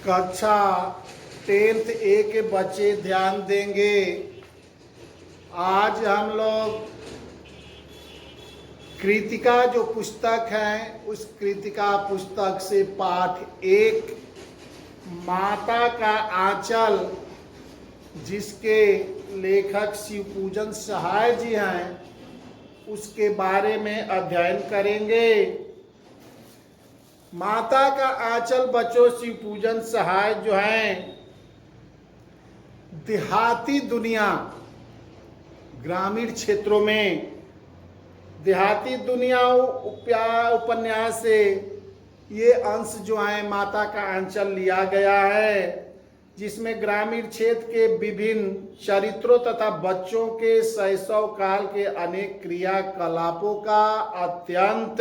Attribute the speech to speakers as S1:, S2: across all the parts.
S1: कक्षा 10th ए के बच्चे ध्यान देंगे। आज हम लोग कृतिका जो पुस्तक है उस कृतिका पुस्तक से पाठ 1 माता का आंचल, जिसके लेखक शिवपूजन सहाय जी हैं, उसके बारे में अध्ययन करेंगे। माता का आंचल बच्चों शिवपूजन सहाय जो हैं देहाती दुनिया, ग्रामीण क्षेत्रों में देहाती दुनिया उपन्यास से ये अंश जो है माता का आंचल लिया गया है, जिसमें ग्रामीण क्षेत्र के विभिन्न चरित्रों तथा बच्चों के शैशव काल के अनेक क्रियाकलापों का अत्यंत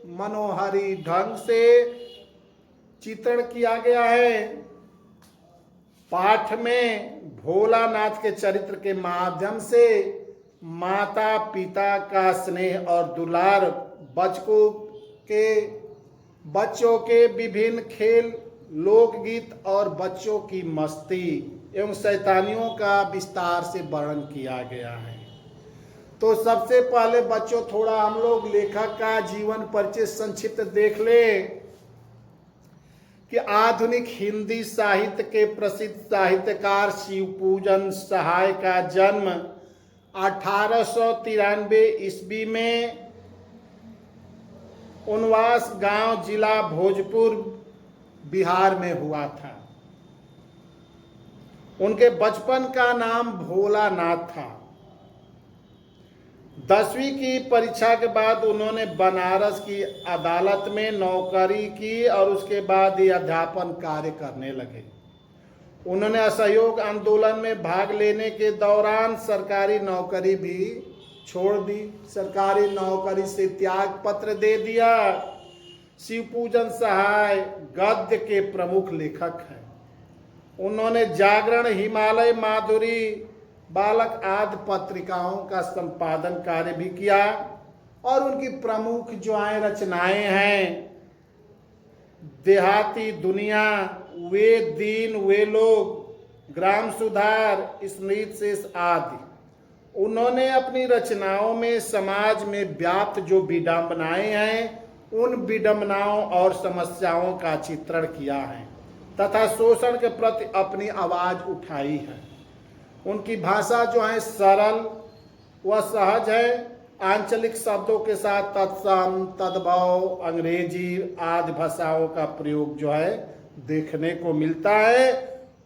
S1: मनोहरी ढंग से चित्रण किया गया है। पाठ में भोलानाथ के चरित्र के माध्यम से माता पिता का स्नेह और दुलार, बच्चों के विभिन्न खेल, लोकगीत और बच्चों की मस्ती एवं शैतानियों का विस्तार से वर्णन किया गया है। तो सबसे पहले बच्चों थोड़ा हम लोग लेखक का जीवन परिचय संक्षिप्त देख ले कि आधुनिक हिंदी साहित्य के प्रसिद्ध साहित्यकार शिवपूजन सहाय का जन्म 1893 ईस्वी में उनवास गांव, जिला भोजपुर, बिहार में हुआ था। उनके बचपन का नाम भोलानाथ था। 10वीं की परीक्षा के बाद उन्होंने बनारस की अदालत में नौकरी की और उसके बाद ही अध्यापन कार्य करने लगे। उन्होंने असहयोग आंदोलन में भाग लेने के दौरान सरकारी नौकरी भी छोड़ दी, सरकारी नौकरी से त्याग पत्र दे दिया। शिवपूजन सहाय गद्य के प्रमुख लेखक हैं। उन्होंने जागरण, हिमालय, माधुरी, बालक आदि पत्रिकाओं का संपादन कार्य भी किया और उनकी प्रमुख जो है रचनाएं हैं देहाती दुनिया, वे दिन वे लोग, ग्राम सुधार, स्मृति शेष आदि। उन्होंने अपनी रचनाओं में समाज में व्याप्त जो विडंबनाएं हैं उन विडंबनाओं और समस्याओं का चित्रण किया है तथा शोषण के प्रति अपनी आवाज उठाई है। उनकी भाषा जो है सरल व सहज है। आंचलिक शब्दों के साथ तत्सम, तद्भव, अंग्रेजी आदि भाषाओं का प्रयोग जो है देखने को मिलता है।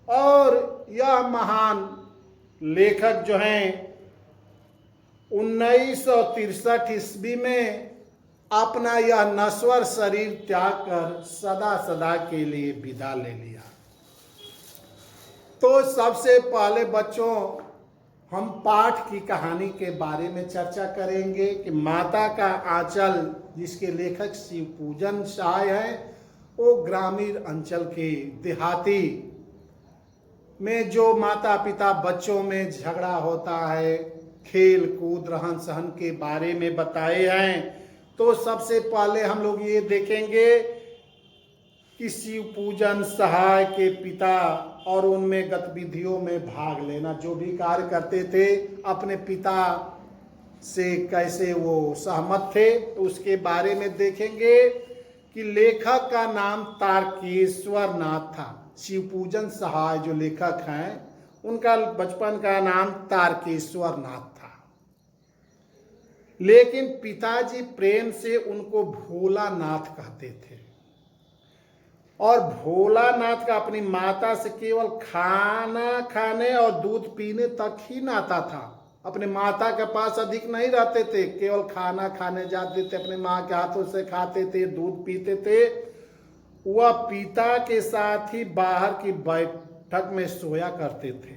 S1: और यह महान लेखक जो हैं 1963 ईस्वी में अपना यह नश्वर शरीर त्याग कर सदा सदा के लिए विदा ले लिया। तो सबसे पहले बच्चों हम पाठ की कहानी के बारे में चर्चा करेंगे कि माता का आंचल, जिसके लेखक शिवपूजन सहाय हैं, वो ग्रामीण अंचल के देहाती में जो माता पिता बच्चों में झगड़ा होता है, खेल कूद, रहन सहन के बारे में बताए हैं। तो सबसे पहले हम लोग ये देखेंगे कि शिवपूजन सहाय के पिता और उनमें गतिविधियों में भाग लेना, जो भी कार्य करते थे अपने पिता से कैसे वो सहमत थे, तो उसके बारे में देखेंगे कि लेखक का नाम तारकेश्वर नाथ था। शिवपूजन सहाय जो लेखक हैं उनका बचपन का नाम तारकेश्वर नाथ था, लेकिन पिताजी प्रेम से उनको भोलानाथ कहते थे। और भोलानाथ का अपनी माता से केवल खाना खाने और दूध पीने तक ही नाता था। अपने माता के पास अधिक नहीं रहते थे, केवल खाना खाने जाते थे, अपने माँ के हाथों से खाते थे, दूध पीते थे। वह पिता के साथ ही बाहर की बैठक में सोया करते थे।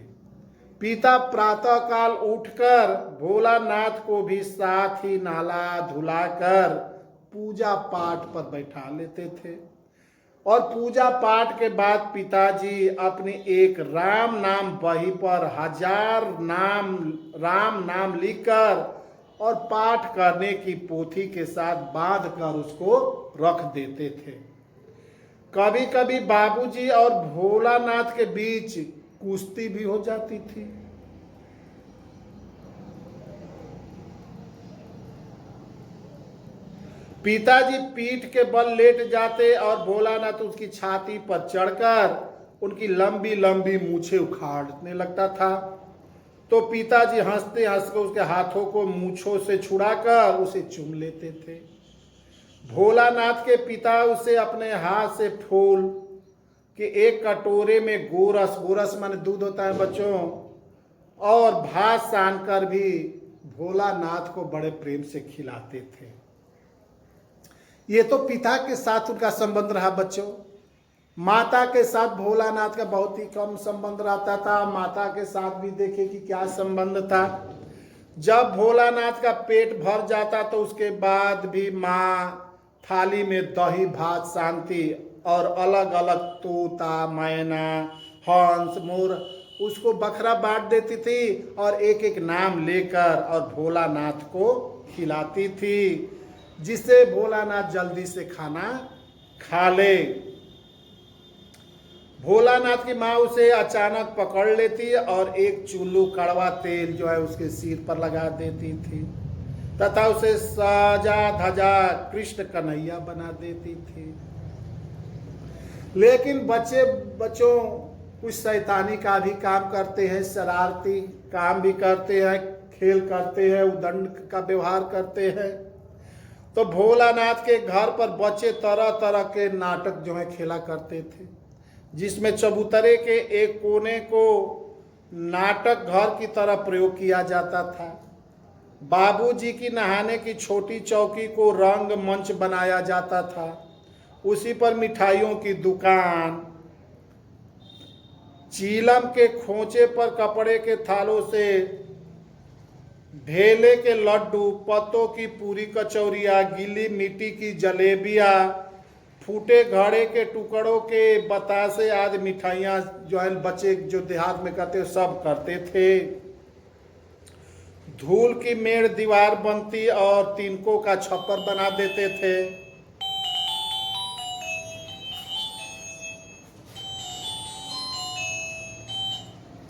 S1: पिता प्रातःकाल उठकर भोलानाथ को भी साथ ही नहला धुलाकर पूजा पाठ पर बैठा लेते थे और पूजा पाठ के बाद पिताजी अपनी एक राम नाम बही पर 1000 राम नाम लिखकर और पाठ करने की पोथी के साथ बांध कर उसको रख देते थे। कभी कभी बाबूजी और भोलानाथ के बीच कुश्ती भी हो जाती थी। पिताजी पीठ के बल लेट जाते और भोलानाथ उसकी छाती पर चढ़कर उनकी लंबी लंबी मूछें उखाड़ने लगता था। तो पिताजी हंसते हंसते उसके हाथों को मूछों से छुड़ाकर उसे चूम लेते थे। भोलानाथ के पिता उसे अपने हाथ से फूल के एक कटोरे में गोरस, गोरस माने दूध होता है बच्चों, और भात सान कर भी भोलानाथ को बड़े प्रेम से खिलाते थे। ये तो पिता के साथ उनका संबंध रहा बच्चों। माता के साथ भोलानाथ का बहुत ही कम संबंध रहता था। माता के साथ भी देखे कि क्या संबंध था। जब भोलानाथ का पेट भर जाता तो उसके बाद भी माँ थाली में दही भात सानती और अलग अलग तोता, मैना, हंस, मोर उसको बखरा बांट देती थी और एक एक नाम लेकर और भोलानाथ को खिलाती थी, जिससे भोलानाथ जल्दी से खाना खा ले। भोलानाथ की माँ उसे अचानक पकड़ लेती और एक चुल्लू कड़वा तेल जो है उसके सिर पर लगा देती थी तथा उसे सजा धजा कृष्ण कन्हैया बना देती थी। लेकिन बच्चों कुछ शैतानी का भी काम करते हैं, शरारती काम भी करते हैं, खेल करते हैं, उदंड का व्यवहार करते हैं। तो भोलानाथ के घर पर बच्चे तरह तरह के नाटक जो है खेला करते थे, जिसमें चबूतरे के एक कोने को नाटक घर की तरह प्रयोग किया जाता था। बाबूजी की नहाने की छोटी चौकी को रंग मंच बनाया जाता था। उसी पर मिठाइयों की दुकान, चीलम के खोचे पर कपड़े के थालों से ढेले के लड्डू, पत्तों की पूरी कचौरियाँ, गीली मिट्टी की जलेबियाँ, फूटे घड़े के टुकड़ों के बतासे आदि मिठाइयाँ जो है बच्चे जो देहात में करते सब करते थे। धूल की मेड़ दीवार बनती और तिनकों का छप्पर बना देते थे।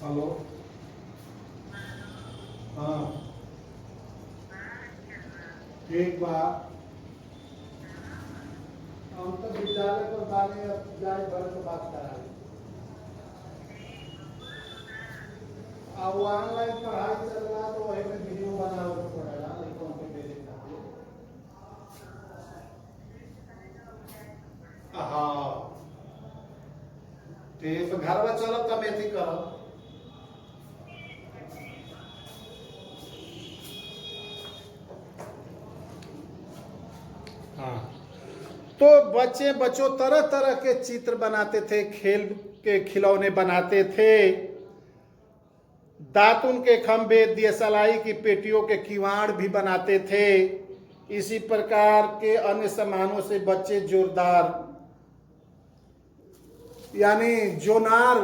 S1: हेलो, हाँ एक बार हम तो विद्यालय पर बाने जाए भर से बात करा अब ऑनलाइन पढ़ाई चल रहा तो वही में वीडियो बना पड़ेगा लड़कों को भेजे हाँ ठीक। तो घर में चलो तब ऐसी करो। हाँ तो बच्चों तरह तरह के चित्र बनाते थे, खेल के खिलौने बनाते थे, दातुन के खंभे, दियसलाई की पेटियों के किवाड़ भी बनाते थे। इसी प्रकार के अन्य सामानों से बच्चे जोरदार यानी जोनार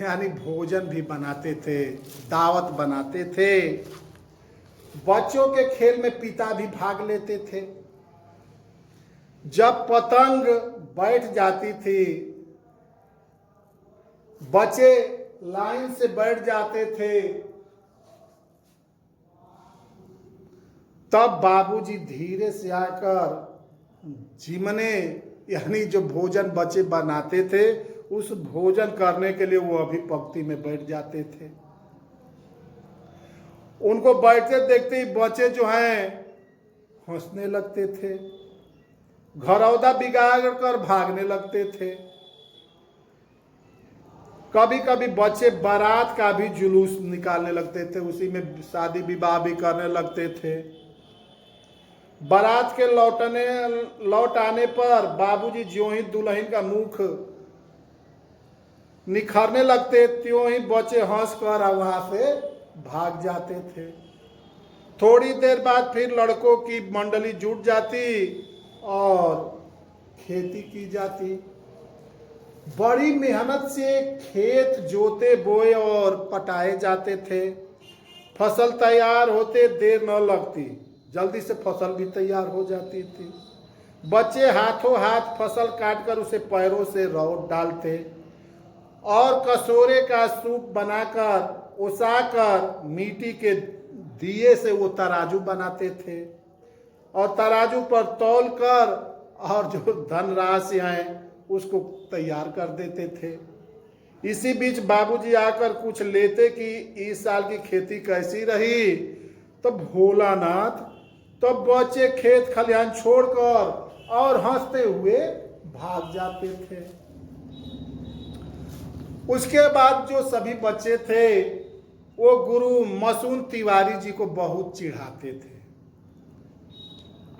S1: यानी भोजन भी बनाते थे, दावत बनाते थे। बच्चों के खेल में पिता भी भाग लेते थे। जब पतंग बैठ जाती थी, बच्चे लाइन से बैठ जाते थे, तब बाबूजी धीरे से आकर चिमने यानी जो भोजन बच्चे बनाते थे उस भोजन करने के लिए वो अभी पंक्ति में बैठ जाते थे। उनको बैठते देखते ही बच्चे जो हैं हंसने लगते थे, घरौदा बिगाड़ कर भागने लगते थे। कभी कभी बच्चे बारात का भी जुलूस निकालने लगते थे, उसी में शादी विवाह भी करने लगते थे। बारात के लौट आने पर बाबूजी ज्यों ही दुल्हन का मुख निखरने लगते त्यों ही बच्चे हंस कर वहां से भाग जाते थे। थोड़ी देर बाद फिर लड़कों की मंडली जुट जाती और खेती की जाती। बड़ी मेहनत से खेत जोते बोए और पटाए जाते थे। फसल तैयार होते देर न लगती, जल्दी से फसल भी तैयार हो जाती थी। बच्चे हाथों हाथ फसल काटकर उसे पैरों से रौट डालते और कसोरे का सूप बनाकर ओसाकर मिट्टी के दिए से वो तराजू बनाते थे और तराजू पर तौल कर और जो धनराशि है उसको तैयार कर देते थे। इसी बीच बाबूजी आकर कुछ लेते कि इस साल की खेती कैसी रही। तो भोलानाथ तो बच्चे खेत खलिहान छोड़कर और हंसते हुए भाग जाते थे। उसके बाद जो सभी बच्चे थे वो गुरु मसून तिवारी जी को बहुत चिढ़ाते थे।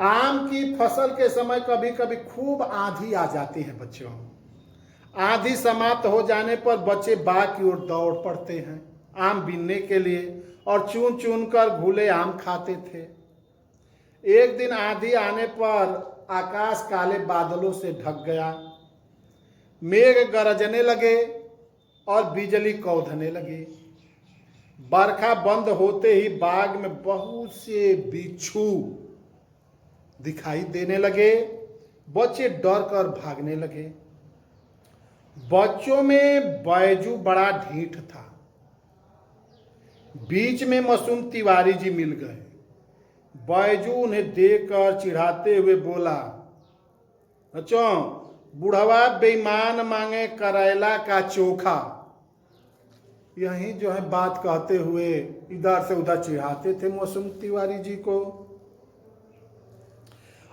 S1: आम की फसल के समय कभी कभी खूब आंधी आ जाती है बच्चों। आंधी समाप्त हो जाने पर बच्चे बाग की ओर दौड़ पड़ते हैं आम बीनने के लिए और चुन चुन कर घुले आम खाते थे। एक दिन आंधी आने पर आकाश काले बादलों से ढक गया, मेघ गरजने लगे और बिजली कौंधने लगी। बरखा बंद होते ही बाग में बहुत से बिच्छू दिखाई देने लगे। बच्चे डर कर भागने लगे। बच्चों में बैजू बड़ा ढीठ था। बीच में मसूम तिवारी जी मिल गए। बैजू उन्हें देखकर चिढ़ाते हुए बोला, बच्चों बुढ़वा बेईमान मांगे करेला का चोखा। यही जो है बात कहते हुए इधर से उधर चिढ़ाते थे मसूम तिवारी जी को।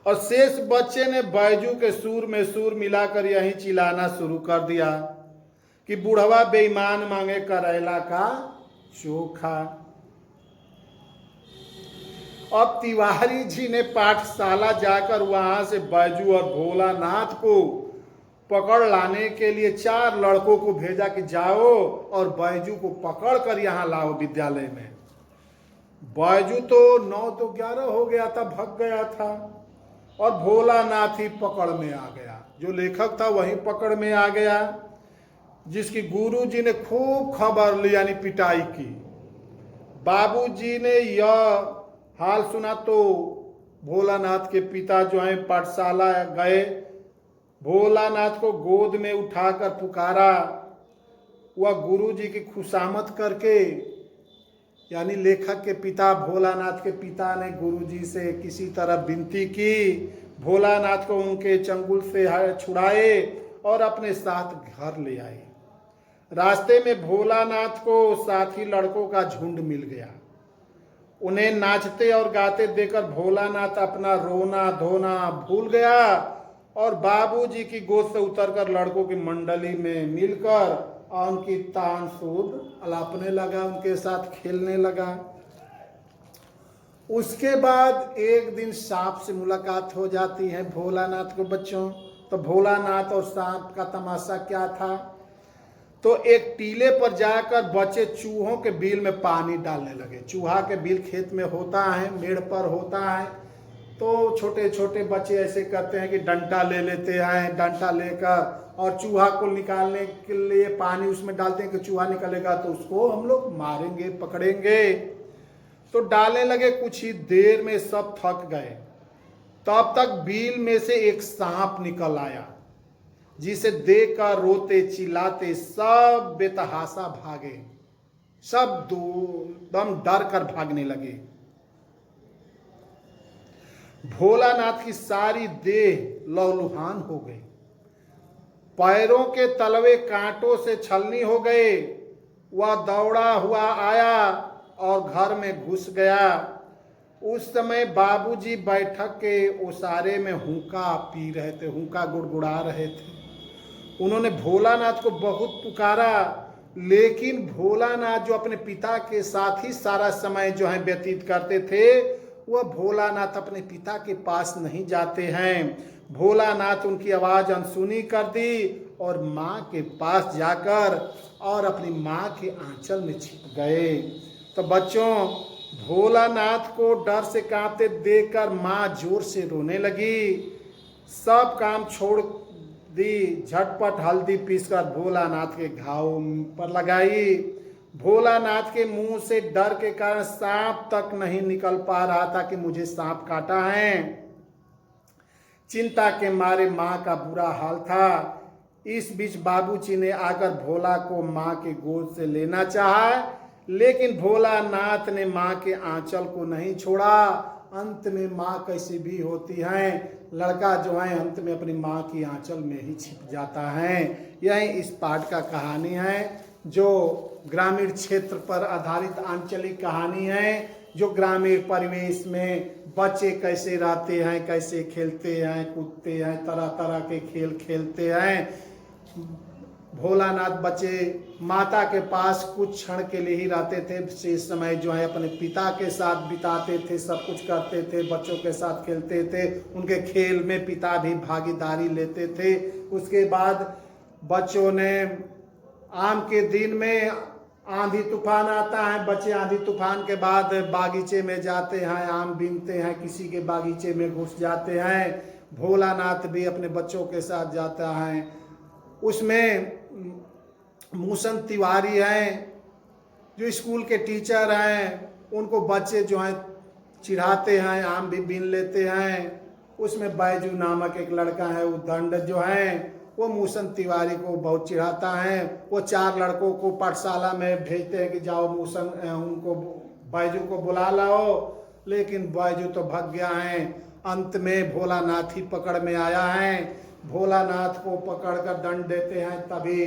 S1: और शेष बच्चे ने बैजू के सुर में सुर मिलाकर यही चिल्लाना शुरू कर दिया कि बुढ़वा बेईमान मांगे करेला का चोखा। अब तिवारी जी ने पाठशाला जाकर वहां से बैजू और भोलानाथ को पकड़ लाने के लिए 4 लड़कों को भेजा कि जाओ और बैजू को पकड़ कर यहां लाओ विद्यालय में। बैजू तो 9 तो 11 हो गया था, भग गया था और भोलानाथ ही पकड़ में आ गया। जो लेखक था वही पकड़ में आ गया, जिसकी गुरु जी ने खूब खबर ली यानी पिटाई की। बाबूजी ने यह हाल सुना तो भोलानाथ के पिता जो हैं पाठशाला गए, भोलानाथ को गोद में उठाकर पुकारा। वह गुरु जी की खुशामद करके यानी लेखक के पिता भोलानाथ के पिता ने गुरुजी से किसी तरह विनती की, भोलानाथ को उनके चंगुल से छुड़ाए और अपने साथ घर ले आए। रास्ते में भोलानाथ को साथी लड़कों का झुंड मिल गया। उन्हें नाचते और गाते देखकर भोलानाथ अपना रोना धोना भूल गया और बाबूजी की गोद से उतरकर लड़कों की मंडली में मिलकर और उनकी तान सूद अलापने लगा, उनके साथ खेलने लगा। उसके बाद एक दिन सांप से मुलाकात हो जाती है भोलानाथ को बच्चों। तो भोलानाथ और सांप का तमाशा क्या था, तो एक टीले पर जाकर बच्चे चूहों के बिल में पानी डालने लगे। चूहा के बिल खेत में होता है, मेड़ पर होता है, तो छोटे छोटे बच्चे ऐसे करते हैं कि डंडा ले लेते हैं, डंडा लेकर और चूहा को निकालने के लिए पानी उसमें डालते हैं कि चूहा निकलेगा तो उसको हम लोग मारेंगे, पकड़ेंगे। तो डालने लगे, कुछ ही देर में सब थक गए। तब तक बिल में से एक सांप निकल आया, जिसे देखकर रोते चिल्लाते सब बेतहाशा भागे। सब दम डर कर भागने लगे। भोलानाथ की सारी देह लहूलुहान हो गई, पैरों के तलवे कांटों से छलनी हो गए। वह दौड़ा हुआ आया और घर में घुस गया। उस समय बाबूजी बैठक के ओसारे में हुक्का पी रहे थे, हुक्का गुड़गुड़ा रहे थे। उन्होंने भोलानाथ को बहुत पुकारा, लेकिन भोलानाथ जो अपने पिता के साथ ही सारा समय जो है व्यतीत करते थे, वह भोलानाथ अपने पिता के पास नहीं जाते हैं। भोलानाथ उनकी आवाज़ अनसुनी कर दी और माँ के पास जाकर और अपनी माँ के आंचल में छिप गए। तो बच्चों, भोलानाथ को डर से कांपते देखकर माँ जोर से रोने लगी। सब काम छोड़ दी, झटपट हल्दी पीसकर भोलानाथ के घाव पर लगाई। भोलानाथ के मुंह से डर के कारण सांप तक नहीं निकल पा रहा था कि मुझे सांप काटा है। चिंता के मारे माँ का बुरा हाल था। इस बीच बाबूजी ने आकर भोला को माँ के गोद से लेना चाहा, लेकिन भोलानाथ ने माँ के आंचल को नहीं छोड़ा। अंत में माँ कैसी भी होती है, लड़का जो है अंत में अपनी माँ की आंचल में ही छिप जाता है। यही इस पाठ का कहानी है, जो ग्रामीण क्षेत्र पर आधारित आंचलिक कहानी है, जो ग्रामीण परिवेश में बच्चे कैसे रहते हैं, कैसे खेलते हैं, कूदते हैं, तरह तरह के खेल खेलते हैं। भोलानाथ बच्चे माता के पास कुछ क्षण के लिए ही रहते थे, शेष समय जो है अपने पिता के साथ बिताते थे, सब कुछ करते थे, बच्चों के साथ खेलते थे, उनके खेल में पिता भी भागीदारी लेते थे। उसके बाद बच्चों ने आम के दिन में आंधी तूफान आता है, बच्चे आंधी तूफान के बाद बागीचे में जाते हैं, आम बीनते हैं, किसी के बागीचे में घुस जाते हैं। भोलानाथ भी अपने बच्चों के साथ जाता है। उसमें मूसन तिवारी हैं, जो स्कूल के टीचर हैं, उनको बच्चे जो हैं चिढ़ाते हैं, आम भी बीन लेते हैं। उसमें बैजू नामक एक लड़का है, वो दंड जो है वो मूसन तिवारी को बहुत चिढ़ाता है। वो 4 लड़कों को पाठशाला में भेजते हैं कि जाओ मूसन उनको बैजू को बुला लाओ, लेकिन बैजू तो भाग गया है। अंत में भोलानाथ ही पकड़ में आया है। भोलानाथ को पकड़कर दंड देते हैं, तभी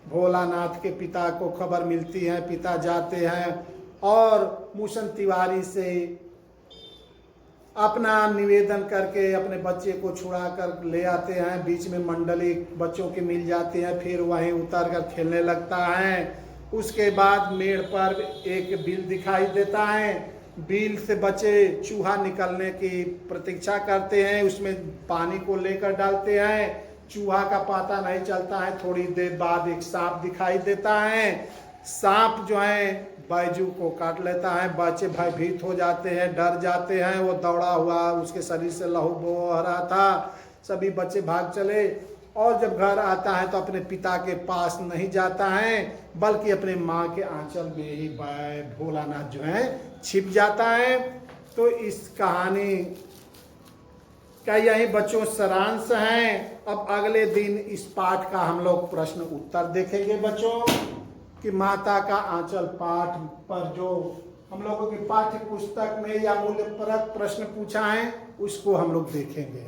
S1: भोलानाथ के पिता को खबर मिलती है। पिता जाते हैं और मूसन तिवारी से अपना निवेदन करके अपने बच्चे को छुड़ा कर ले आते हैं। बीच में मंडली बच्चों की मिल जाती है, फिर वहीं उतर कर खेलने लगता है। उसके बाद मेड़ पर एक बिल दिखाई देता है। बिल से बच्चे चूहा निकलने की प्रतीक्षा करते हैं, उसमें पानी को लेकर डालते हैं। चूहा का पता नहीं चलता है। थोड़ी देर बाद एक सांप दिखाई देता है। सांप जो है बैजू को काट लेता है। बच्चे भयभीत हो जाते हैं, डर जाते हैं। वो दौड़ा हुआ, उसके शरीर से लहू बह रहा था। सभी बच्चे भाग चले और जब घर आता है तो अपने पिता के पास नहीं जाता है, बल्कि अपने माँ के आंचल में ही भोलानाथ जो है छिप जाता है। तो इस कहानी का यही बच्चों सारांश है। अब अगले दिन इस पाठ का हम लोग प्रश्न उत्तर देखेंगे बच्चों, कि माता का आंचल पाठ पर जो हम लोगों की पाठ्य पुस्तक में या मूल्यप्रद प्रश्न पूछा है उसको हम लोग देखेंगे।